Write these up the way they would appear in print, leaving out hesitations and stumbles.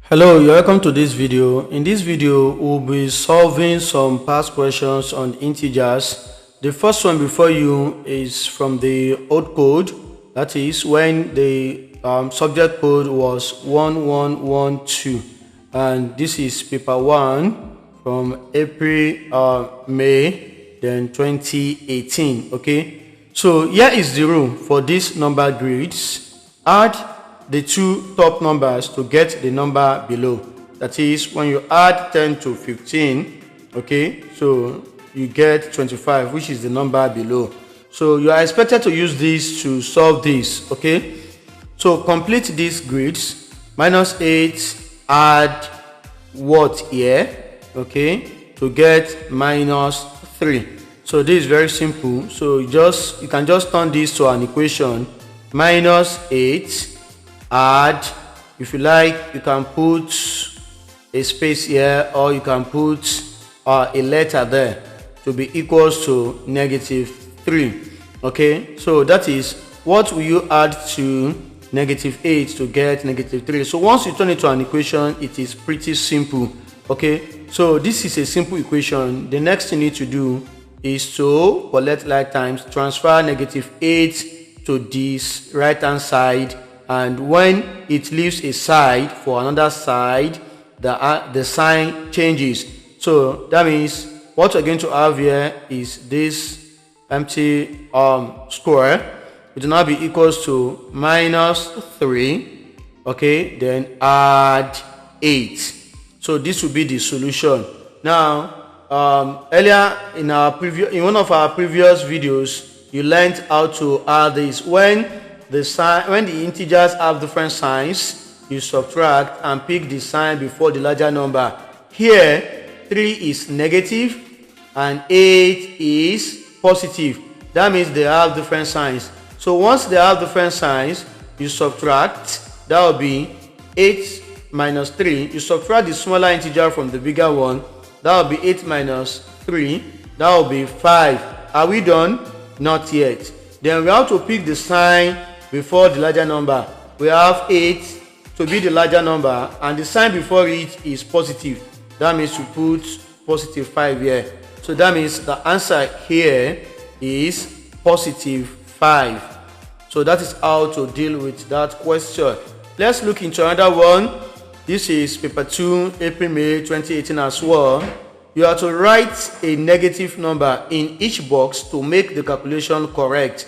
Hello, you're welcome to this video. In this video, we'll be solving some past questions on integers. The first one before you is from the old code, that is when the subject code was 1112, and this is paper 1 from April, May, then 2018. Okay, so here is the rule for these number grids. Add the two top numbers to get the number below. That is, when you add 10 to 15, okay, so you get 25, which is the number below. So you are expected to use this to solve this. Okay, so complete these grids. -8, add what here, okay, to get -3. So this is very simple. So you can just turn this to an equation. -8 add, if you like, you can put a space here, or you can put a letter there, to be equals to -3. Okay, so that is what will you add to -8 to get -3. So once you turn it to an equation, it is pretty simple. Okay, so this is a simple equation. The next thing you need to do is to collect like times, transfer -8 to this right hand side, and when it leaves a side for another side, the sign changes. So that means what we're going to have here is this empty square. It will now be equals to -3. Okay, then add 8. So this will be the solution. Now earlier in one of our previous videos, you learned how to add this. When the integers have different signs, you subtract and pick the sign before the larger number. Here 3 is negative and 8 is positive. That means they have different signs. So once they have different signs, you subtract. That will be 8 minus 3. You subtract the smaller integer from the bigger one. That will be 8 minus 3. That will be 5. Are we done? Not yet. Then we have to pick the sign before the larger number. We have 8 to be the larger number, and the sign before it is positive. That means you put +5 here. So that means the answer here is +5. So that is how to deal with that question. Let's look into another one. This is paper 2, April, May 2018 as well. You have to write a negative number in each box to make the calculation correct.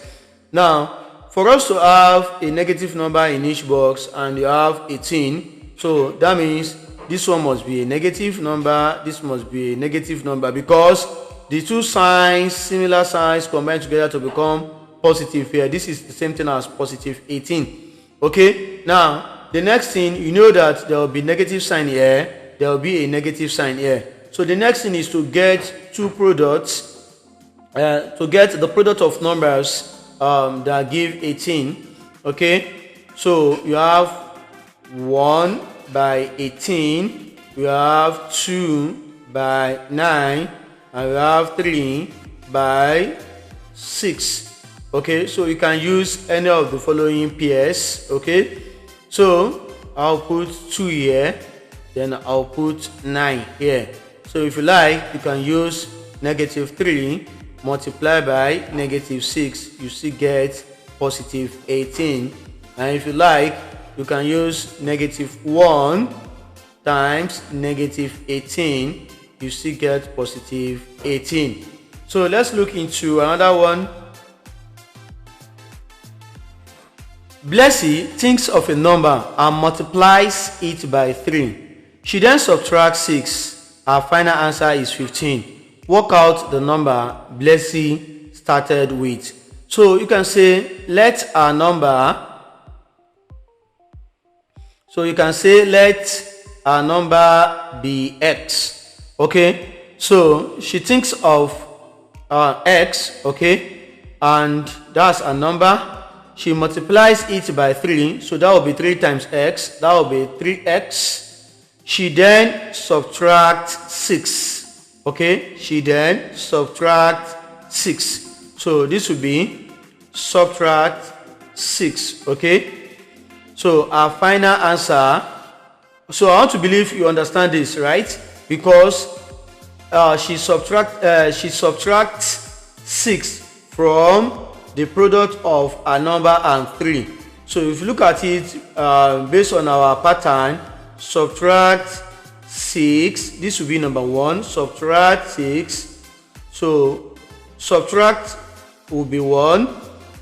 Now, for us to have a negative number in each box, and you have 18, so that means this one must be a negative number, this must be a negative number, because the two signs, similar signs, combine together to become positive here. This is the same thing as +18. Okay, now the next thing, you know that there will be negative sign here, there will be a negative sign here. So the next thing is to get two products, to get the product of numbers that give 18. Okay, so you have 1 by 18, you have 2 by 9, and you have 3 by 6. Okay, so you can use any of the following pairs. Okay, so I'll put 2 here, then I'll put 9 here. So if you like, you can use -3 multiply by -6, you still get +18. And if you like, you can use -1 times -18, you still get +18. So let's look into another one. Blessy thinks of a number and multiplies it by 3. She then subtracts 6. Our final answer is 15. Work out the number Blessy started with. So you can say let our number be x. Okay, so she thinks of x, okay, and that's a number. She multiplies it by 3, so that will be 3 times x, that will be 3x. She then subtracts 6. Okay, she then subtracts 6. So this will be subtract 6. Okay, so our final answer So I want to believe you understand this, right? Because she subtracts 6 from the product of a number and 3. So if you look at it based on our pattern, subtract 6, this will be number 1, subtract 6, so subtract will be 1,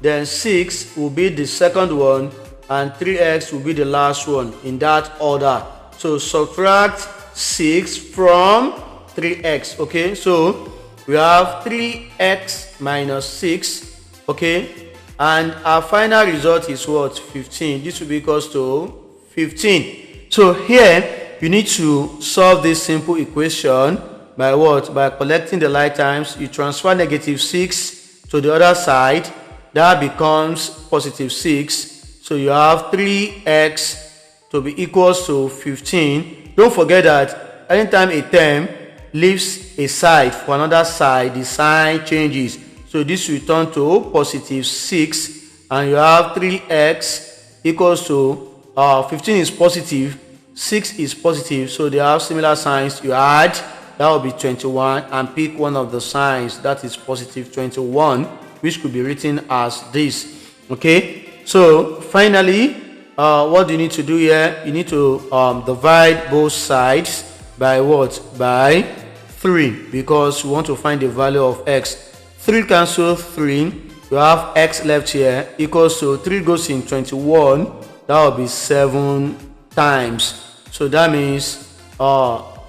then 6 will be the second one, and 3x will be the last one, in that order. So subtract 6 from 3x. Okay, so we have 3x minus 6. Okay, and our final result is what? 15. This will be equals to 15. So here you need to solve this simple equation by what? By collecting the like terms. You transfer negative 6 to the other side, that becomes positive 6. So you have 3x to be equals to 15. Don't forget that anytime a term leaves a side for another side, the sign changes. So this will turn to positive 6, and you have 3x equals to 15 is positive, 6 is positive, so they have similar signs. You add, that will be 21, and pick one of the signs, that is positive 21, which could be written as this. Okay, so finally, what do you need to do here? You need to divide both sides by what? By 3, because we want to find the value of x. 3 cancel 3, you have x left here, equals to 3 goes in 21, that will be 7 times. So that means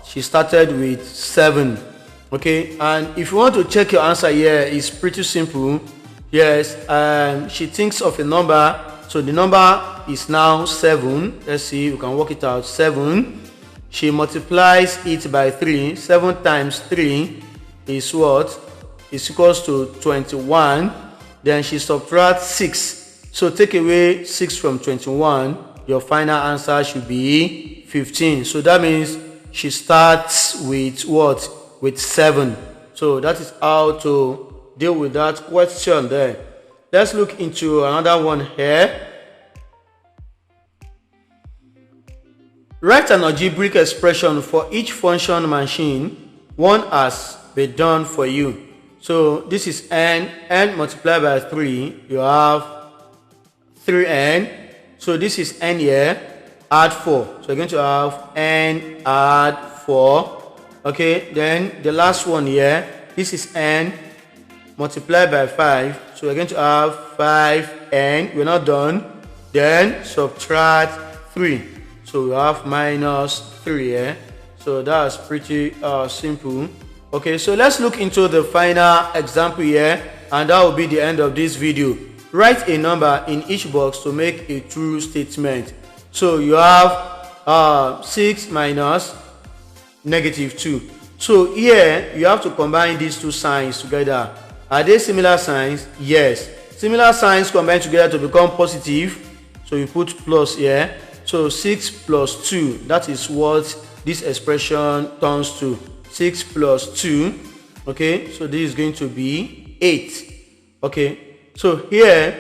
she started with 7. Okay, and if you want to check your answer here, it's pretty simple. Yes, she thinks of a number, so the number is now 7. Let's see, you can work it out. 7, she multiplies it by 3. 7 times 3 is what? Is equals to 21. Then she subtracts 6. So take away 6 from 21, your final answer should be 15. So that means she starts with what? With 7. So that is how to deal with that question there. Let's look into another one here. Write an algebraic expression for each function machine. One has been done for you. So this is n multiplied by 3. You have 3n. So this is n here. Add 4. So you're going to have n add 4. Okay, then the last one here. This is n multiplied by 5. So we're going to have 5n. We're not done. Then subtract 3. So we have minus 3 here. So that's pretty simple. Okay, so let's look into the final example here, and that will be the end of this video. Write a number in each box to make a true statement. So you have 6 minus negative 2. So here you have to combine these two signs together. Are they similar signs? Yes. Similar signs combine together to become positive. So you put plus here. So 6 plus 2, that is what this expression turns to. 6 plus 2. Okay, so this is going to be 8. Okay, so here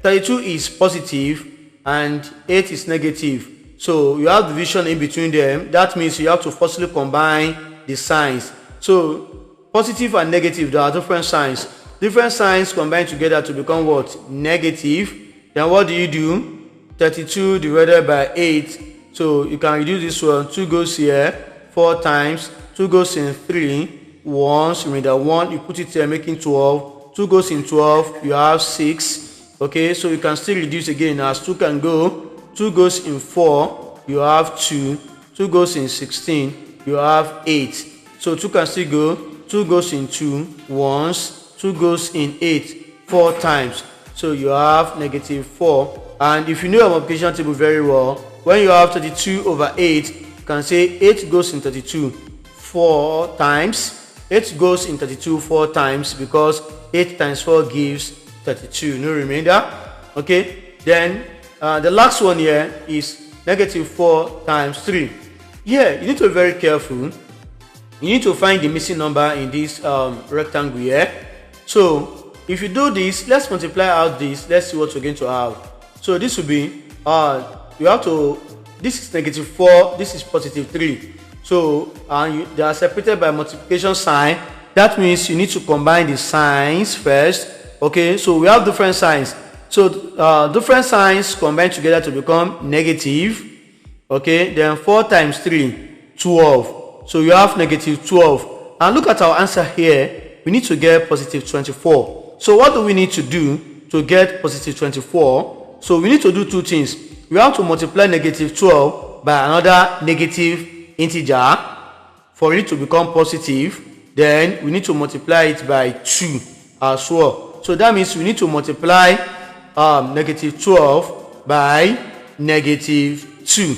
32 is positive and 8 is negative. So you have division in between them. That means you have to firstly combine the signs. So positive and negative, there are different signs. Different signs combine together to become what? Negative. Then what do? 32 divided by 8. So you can reduce this one. 2 goes here 4 times. 2 goes in 3 once. Remember 1, you put it here, making 12. 2 goes in 12, you have 6. Okay, so you can still reduce again as 2 can go. 2 goes in 4, you have 2. 2 goes in 16, you have 8. So 2 can still go. 2 goes in 2 once. 2 goes in 8 4 times. So you have negative 4. And if you know your multiplication table very well, when you have 32 over 8, you can say 8 goes in 32 4 times. 8 goes in 32 4 times, because 8 times 4 gives 32. No remainder. Okay, then the last one here is negative 4 times 3. Yeah, you need to be very careful. You need to find the missing number in this rectangle here. So if you do this, let's multiply out this. Let's see what we're going to have. So this will be you have to this is negative 4, this is positive 3. So they are separated by multiplication sign. That means you need to combine the signs first. Okay, so we have different signs. So different signs combine together to become negative. Okay, then 4 times 3, 12. So you have negative 12. And look at our answer here. We need to get positive 24. So what do we need to do to get positive 24? So we need to do two things. We have to multiply negative 12 by another negative integer for it to become positive. Then we need to multiply it by 2 as well. So that means we need to multiply negative 12 by negative 2.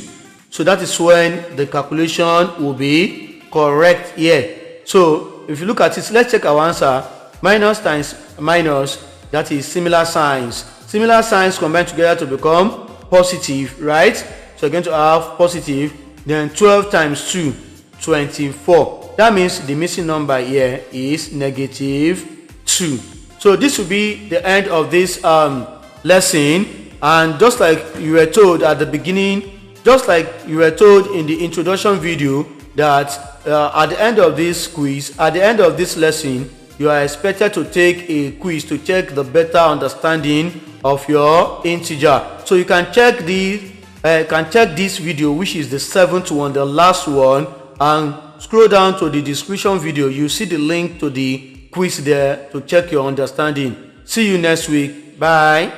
So that is when the calculation will be correct here. So if you look at it, let's check our answer. Minus times minus, that is similar signs. Similar signs combine together to become positive, right? So you're going to have positive, then 12 times 2, 24. That means the missing number here is negative 2. So this will be the end of this lesson. And just like you were told at the beginning, just like you were told in the introduction video, that at the end of this quiz, at the end of this lesson, you are expected to take a quiz to check the better understanding of your integer. So you can check this video, which is the 7th one, the last one, and scroll down to the description video. You see the link to the quiz there to check your understanding. See you next week. Bye.